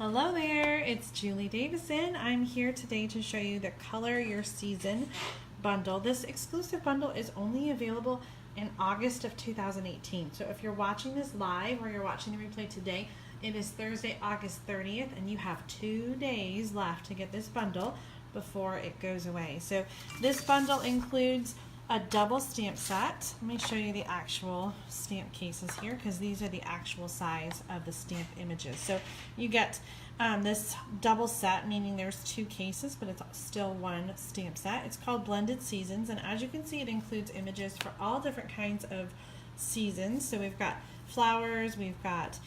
Hello there, it's Julie Davison. I'm here today to show you the Color Your Season bundle. This exclusive bundle is only available in August of 2018. So if you're watching this live or you're watching the replay today, it is Thursday, August 30th, and you have 2 days left to get this bundle before it goes away. So this bundle includes a double stamp set. Let me show you the actual stamp cases here because these are the actual size of the stamp images. So you get this double set, meaning there's 2 cases, but it's still one stamp set. It's called Blended Seasons, and as you can see, it includes images for all different kinds of seasons. So we've got flowers, we've got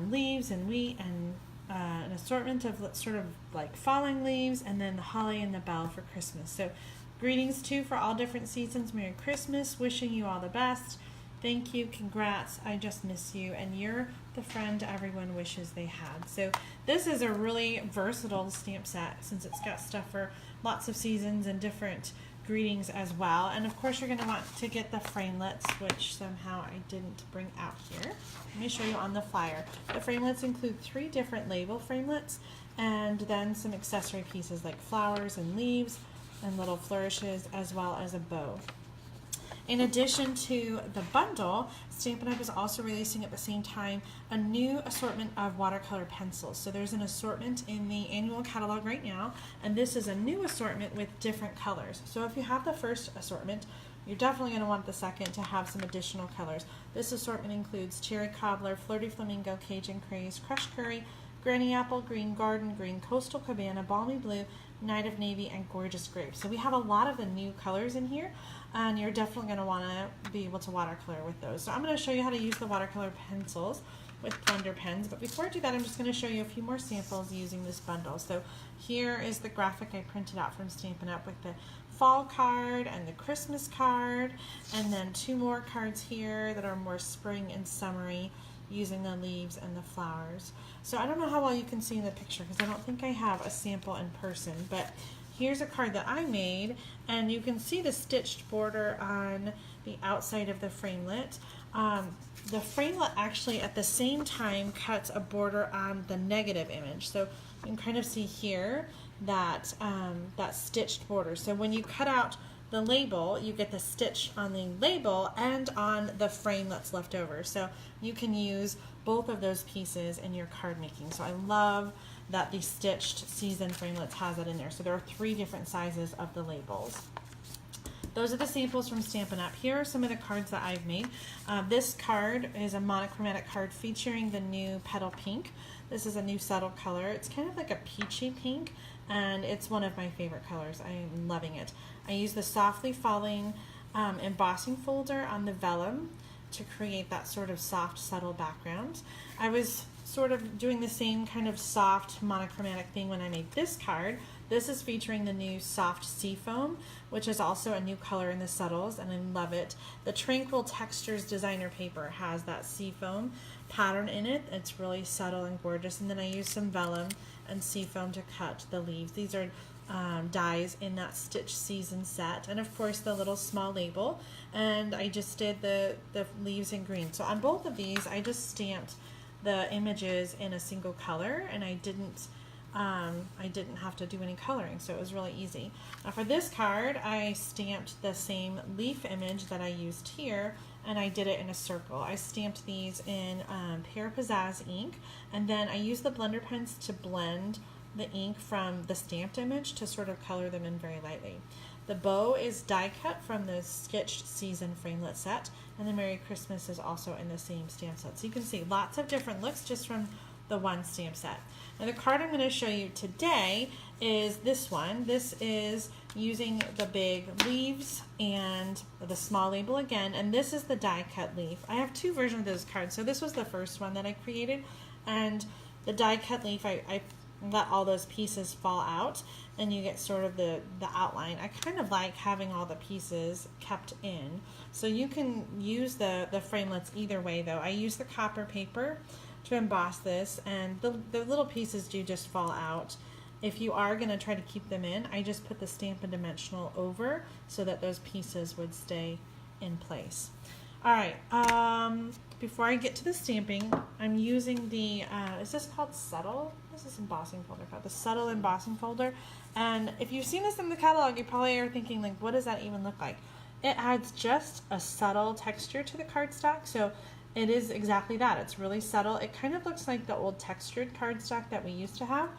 leaves and wheat, and an assortment of sort of like falling leaves, and then the holly and the bell for Christmas. So greetings too for all different seasons. Merry Christmas, wishing you all the best. Thank you, congrats, I just miss you, and you're the friend everyone wishes they had. So this is a really versatile stamp set since it's got stuff for lots of seasons and different greetings as well. And of course you're going to want to get the framelits, which somehow I didn't bring out here. Let me show you on the flyer. The framelits include 3 different label framelits and then some accessory pieces like flowers and leaves and little flourishes, as well as a bow. In addition to the bundle, Stampin' Up! Is also releasing at the same time a new assortment of watercolor pencils. So there's an assortment in the annual catalog right now, and this is a new assortment with different colors. So if you have the first assortment, you're definitely going to want the second to have some additional colors. This assortment includes Cherry Cobbler, Flirty Flamingo, Cajun Craze, Crushed Curry, Granny Apple, Green Garden, Green Coastal Cabana, Balmy Blue, Night of Navy, and Gorgeous Grape. So we have a lot of the new colors in here, and you're definitely going to want to be able to watercolor with those. So I'm going to show you how to use the watercolor pencils with blender pens, but before I do that, I'm just going to show you a few more samples using this bundle. So here is the graphic I printed out from Stampin' Up! With the fall card and the Christmas card, and then 2 more cards here that are more spring and summery, using the leaves and the flowers. So I don't know how well you can see in the picture because I don't think I have a sample in person, but here's a card that I made, and you can see the stitched border on the outside of the framelit. The framelit actually at the same time cuts a border on the negative image. So you can kind of see here that, that stitched border. So when you cut out the label, you get the stitch on the label and on the frame that's left over. So you can use both of those pieces in your card making. So I love that the stitched season framelits has that in there. So there are 3 different sizes of the labels. Those are the samples from Stampin' Up! Here are some of the cards that I've made. This card is a monochromatic card featuring the new Petal Pink. This is a new subtle color. It's kind of like a peachy pink, and it's one of my favorite colors. I am loving it. I use the Softly Falling embossing folder on the vellum to create that sort of soft, subtle background. I was sort of doing the same kind of soft monochromatic thing when I made this card. This is featuring the new Soft Seafoam, which is also a new color in the subtles, and I love it. The Tranquil Textures designer paper has that seafoam pattern in it. It's really subtle and gorgeous. And then I use some vellum and seafoam to cut the leaves. These are dies in that Stitch Season set, and of course the little small label, and I just did the leaves in green. So on both of these I just stamped the images in a single color, and I didn't have to do any coloring, so it was really easy. Now for this card I stamped the same leaf image that I used here, and I did it in a circle. I stamped these in Pear Pizzazz ink, and then I used the blender pens to blend the ink from the stamped image to sort of color them in very lightly. The bow is die cut from the Stitched Season framelit set, and the Merry Christmas is also in the same stamp set. So you can see lots of different looks just from the one stamp set. Now the card I'm going to show you today is this one. This is using the big leaves and the small label again, and this is the die cut leaf. I have 2 versions of those cards. So this was the first one that I created, and the die cut leaf I let all those pieces fall out, and you get sort of the outline. I kind of like having all the pieces kept in. So you can use the framelits either way though. I use the copper paper to emboss this, and the little pieces do just fall out. If you are going to try to keep them in, I just put the Stampin' Dimensional over so that those pieces would stay in place. All right, before I get to the stamping, I'm using the, is this called Subtle? What's this embossing folder called? The Subtle embossing folder. And if you've seen this in the catalog, you probably are thinking, like, what does that even look like? It adds just a subtle texture to the cardstock, so it is exactly that. It's really subtle. It kind of looks like the old textured cardstock that we used to have.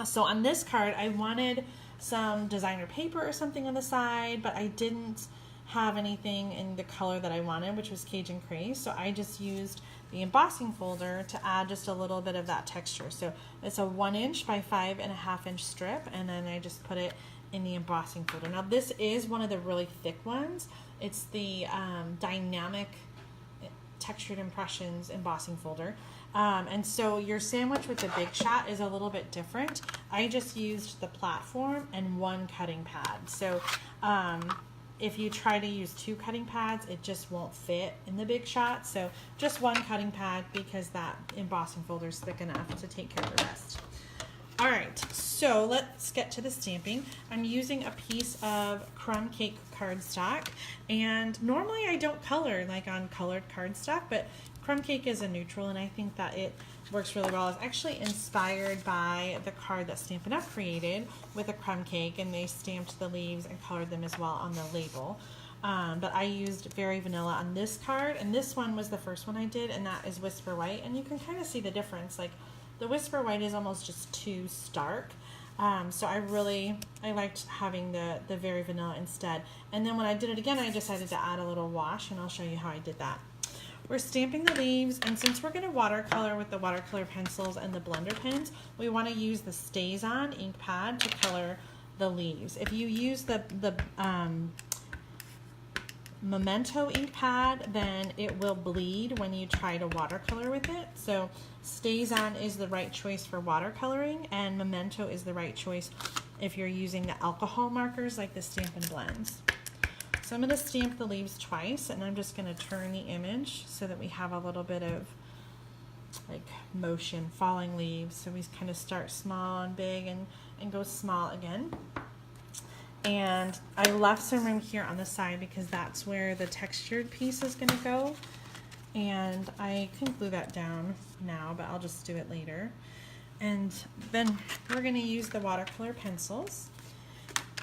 So on this card, I wanted some designer paper or something on the side, but I didn't have anything in the color that I wanted, which was Cajun Craze. So I just used the embossing folder to add just a little bit of that texture. So it's a 1 inch by 5.5 inch strip, and then I just put it in the embossing folder. Now this is one of the really thick ones. It's the Dynamic Textured Impressions embossing folder. And so your sandwich with the Big Shot is a little bit different. I just used the platform and 1 cutting pad. So if you try to use 2 cutting pads, it just won't fit in the Big Shot. So just 1 cutting pad, because that embossing folder is thick enough to take care of the rest. All right, so let's get to the stamping. I'm using a piece of crumb cake cardstock, and normally I don't color like on colored cardstock, but crumb cake is a neutral, and I think that it works really well. It's actually inspired by the card that Stampin' Up! Created with a crumb cake, and they stamped the leaves and colored them as well on the label. But I used Very Vanilla on this card, and this one was the first one I did, and that is Whisper White, and you can kind of see the difference. Like, the Whisper White is almost just too stark. So I liked having the Very Vanilla instead. And then when I did it again, I decided to add a little wash, and I'll show you how I did that. We're stamping the leaves, and since we're going to watercolor with the watercolor pencils and the blender pens, we want to use the Stays On ink pad to color the leaves. If you use the Memento ink pad, then it will bleed when you try to watercolor with it. So Stays On is the right choice for watercoloring, and Memento is the right choice if you're using the alcohol markers like the Stampin' Blends. So I'm going to stamp the leaves twice, and I'm just going to turn the image so that we have a little bit of like motion, falling leaves. So we kind of start small and big and go small again. And I left some room here on the side because that's where the textured piece is going to go. And I can glue that down now, but I'll just do it later. And then we're going to use the watercolor pencils.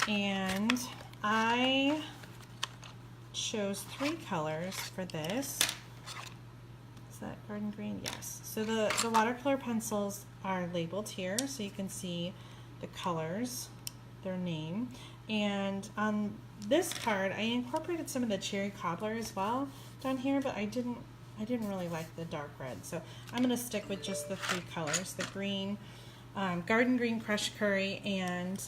And I chose 3 colors for this. Is that garden green? Yes. So the watercolor pencils are labeled here, so you can see the colors, their name. And on this card, I incorporated some of the cherry cobbler as well down here, but I didn't really like the dark red. So I'm going to stick with just the 3 colors, the green, garden green crushed curry, and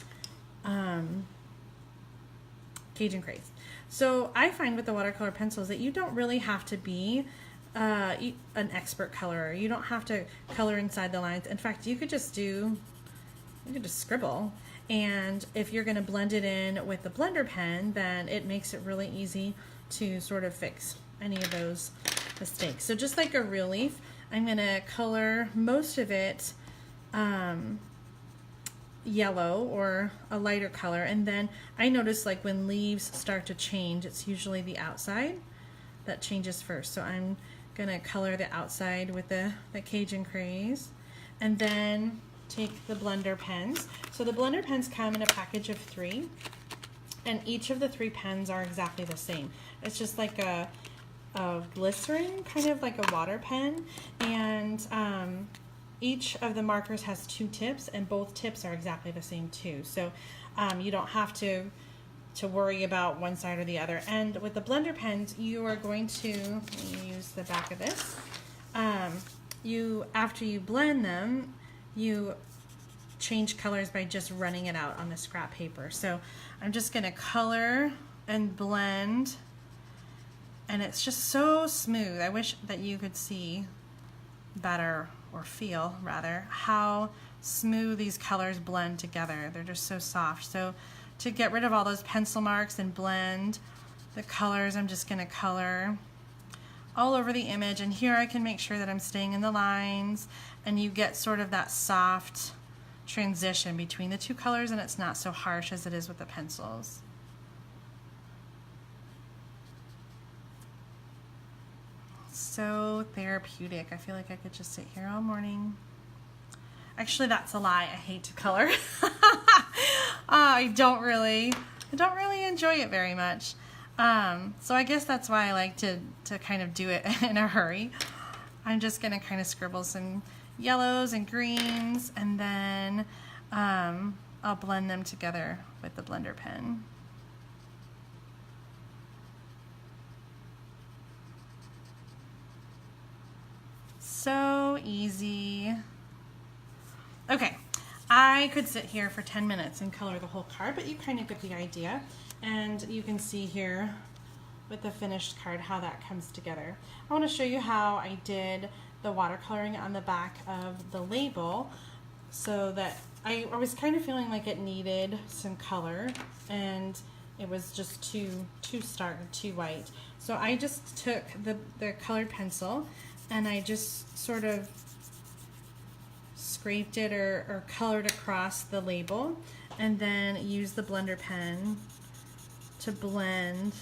Cajun Craze. So I find with the watercolor pencils that you don't really have to be an expert colorer. You don't have to color inside the lines. In fact, you could just scribble. And if you're going to blend it in with the blender pen, then it makes it really easy to sort of fix any of those mistakes. So just like a real leaf, I'm going to color most of it yellow or a lighter color. And then I notice, like, when leaves start to change, it's usually the outside that changes first. So I'm going to color the outside with the Cajun Craze. And then take the blender pens. So the blender pens come in a package of 3, and each of the 3 pens are exactly the same. It's just like a glycerin, kind of like a water pen, and each of the markers has 2 tips, and both tips are exactly the same too. So you don't have to worry about one side or the other. And with the blender pens, you are going to, let me use the back of this, after you blend them, you change colors by just running it out on the scrap paper. So I'm just going to color and blend, and it's just so smooth. I wish that you could see better, or feel rather, how smooth these colors blend together. They're just so soft. So to get rid of all those pencil marks and blend the colors, I'm just going to color all over the image, and here I can make sure that I'm staying in the lines, and you get sort of that soft transition between the 2 colors, and it's not so harsh as it is with the pencils. so therapeutic. I feel like I could just sit here all morning. Actually, that's a lie. I hate to color. I don't really enjoy it very much. So I guess that's why I like to kind of do it in a hurry. I'm just gonna kind of scribble some yellows and greens, and then I'll blend them together with the blender pen. So easy. Okay, I could sit here for 10 minutes and color the whole card, but you kind of get the idea. And you can see here with the finished card how that comes together. I want to show you how I did the watercoloring on the back of the label, so that I was kind of feeling like it needed some color and it was just too stark, too white. So I just took the colored pencil and I just sort of scraped it or colored across the label, and then used the blender pen to blend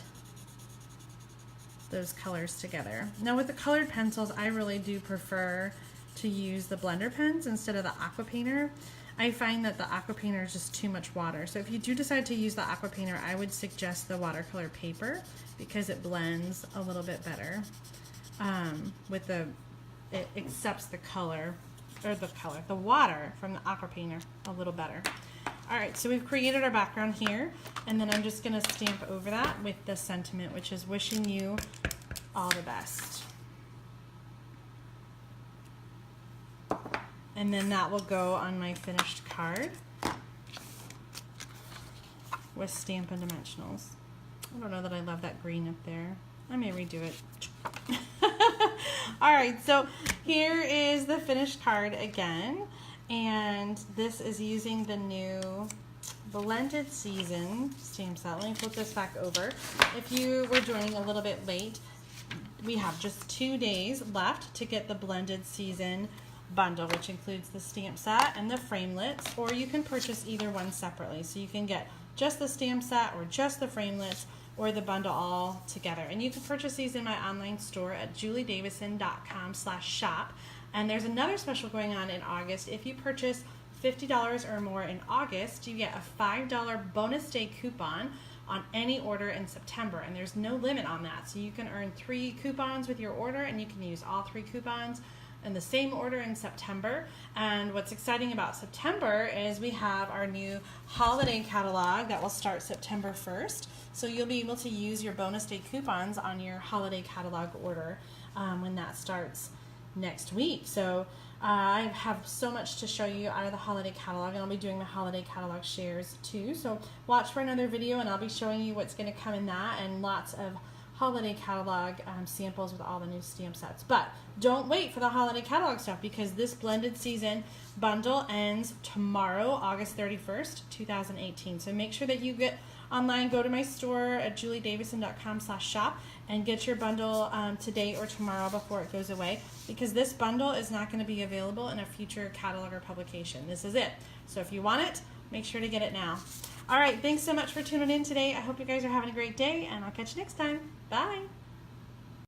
those colors together. Now with the colored pencils, I really do prefer to use the blender pens instead of the aqua painter. I find that the aqua painter is just too much water. So if you do decide to use the aqua painter, I would suggest the watercolor paper because it blends a little bit better. It accepts the color, or the water from the aqua painter a little better. All right, so we've created our background here, and then I'm just gonna stamp over that with the sentiment, which is wishing you all the best. And then that will go on my finished card with Stampin' Dimensionals. I don't know that I love that green up there. I may redo it. All right, so here is the finished card again, and this is using the new Blended Season stamp set. Let me flip this back over. If you were joining a little bit late, we have just 2 days left to get the Blended Season bundle, which includes the stamp set and the framelits, or you can purchase either one separately. So you can get just the stamp set or just the framelits, or the bundle all together. And you can purchase these in my online store at juliedavison.com/shop. And there's another special going on in August. If you purchase $50 or more in August, you get a $5 bonus day coupon on any order in September. And there's no limit on that. So you can earn 3 coupons with your order, and you can use all 3 coupons in the same order in September. And what's exciting about September is we have our new holiday catalog that will start September 1st. So you'll be able to use your bonus day coupons on your holiday catalog order when that starts next week. So I have so much to show you out of the holiday catalog, and I'll be doing the holiday catalog shares too. So watch for another video, and I'll be showing you what's going to come in that, and lots of holiday catalog samples with all the new stamp sets. But don't wait for the holiday catalog stuff, because this Blended Season bundle ends tomorrow, August 31st, 2018. So make sure that you get online, go to my store at juliedavison.com/shop and get your bundle today or tomorrow before it goes away, because this bundle is not going to be available in a future catalog or publication. This is it. So if you want it, make sure to get it now. All right, thanks so much for tuning in today. I hope you guys are having a great day, and I'll catch you next time. Bye.